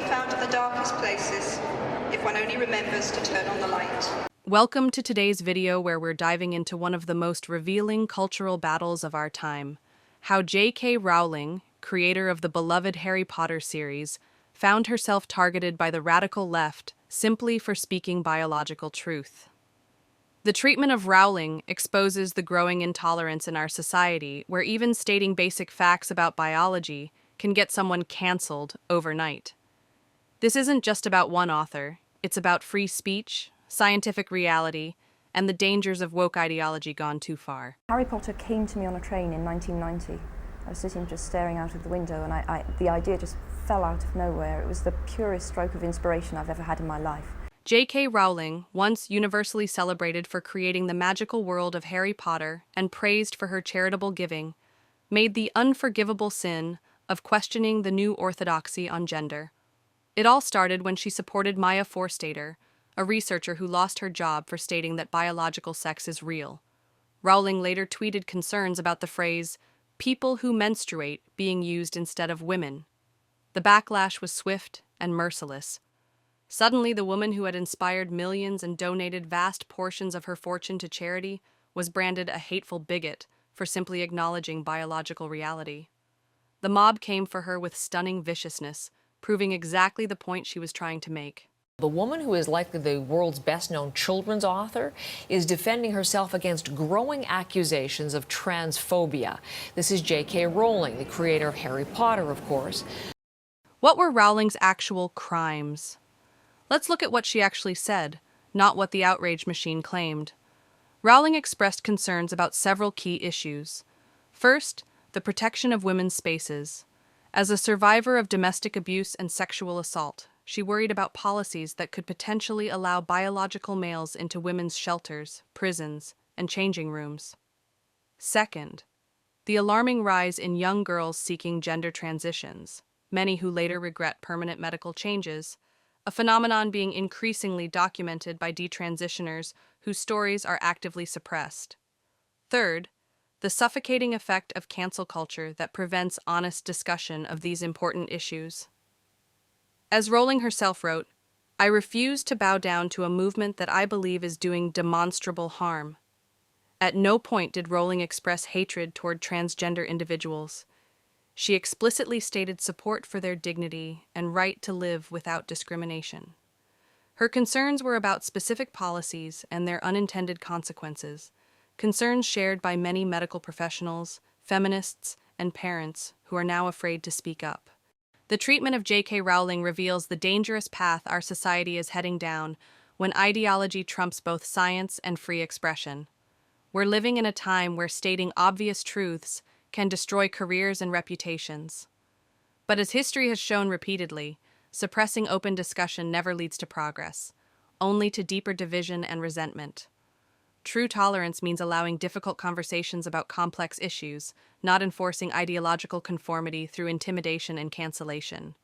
found in the darkest places, if one only remembers to turn on the light. Welcome to today's video where we're diving into one of the most revealing cultural battles of our time. How J.K. Rowling, creator of the beloved Harry Potter series, found herself targeted by the radical left simply for speaking biological truth. The treatment of Rowling exposes the growing intolerance in our society, where even stating basic facts about biology can get someone cancelled overnight. This isn't just about one author, it's about free speech, scientific reality, and the dangers of woke ideology gone too far. Harry Potter came to me on a train in 1990. I was sitting just staring out of the window and the idea just fell out of nowhere. It was the purest stroke of inspiration I've ever had in my life. J.K. Rowling, once universally celebrated for creating the magical world of Harry Potter and praised for her charitable giving, made the unforgivable sin of questioning the new orthodoxy on gender. It all started when she supported Maya Forstater, a researcher who lost her job for stating that biological sex is real. Rowling later tweeted concerns about the phrase, "people who menstruate" being used instead of women. The backlash was swift and merciless. Suddenly, the woman who had inspired millions and donated vast portions of her fortune to charity was branded a hateful bigot for simply acknowledging biological reality. The mob came for her with stunning viciousness, proving exactly the point she was trying to make. The woman, who is likely the world's best-known children's author, is defending herself against growing accusations of transphobia. This is J.K. Rowling, the creator of Harry Potter, of course. What were Rowling's actual crimes? Let's look at what she actually said, not what the outrage machine claimed. Rowling expressed concerns about several key issues. First, the protection of women's spaces. As a survivor of domestic abuse and sexual assault, she worried about policies that could potentially allow biological males into women's shelters, prisons, and changing rooms. Second, the alarming rise in young girls seeking gender transitions, many who later regret permanent medical changes, a phenomenon being increasingly documented by detransitioners whose stories are actively suppressed. Third, the suffocating effect of cancel culture that prevents honest discussion of these important issues. As Rowling herself wrote, "I refuse to bow down to a movement that I believe is doing demonstrable harm." At no point did Rowling express hatred toward transgender individuals. She explicitly stated support for their dignity and right to live without discrimination. Her concerns were about specific policies and their unintended consequences, concerns shared by many medical professionals, feminists, and parents who are now afraid to speak up. The treatment of J.K. Rowling reveals the dangerous path our society is heading down when ideology trumps both science and free expression. We're living in a time where stating obvious truths can destroy careers and reputations. But as history has shown repeatedly, suppressing open discussion never leads to progress, only to deeper division and resentment. True tolerance means allowing difficult conversations about complex issues, not enforcing ideological conformity through intimidation and cancellation.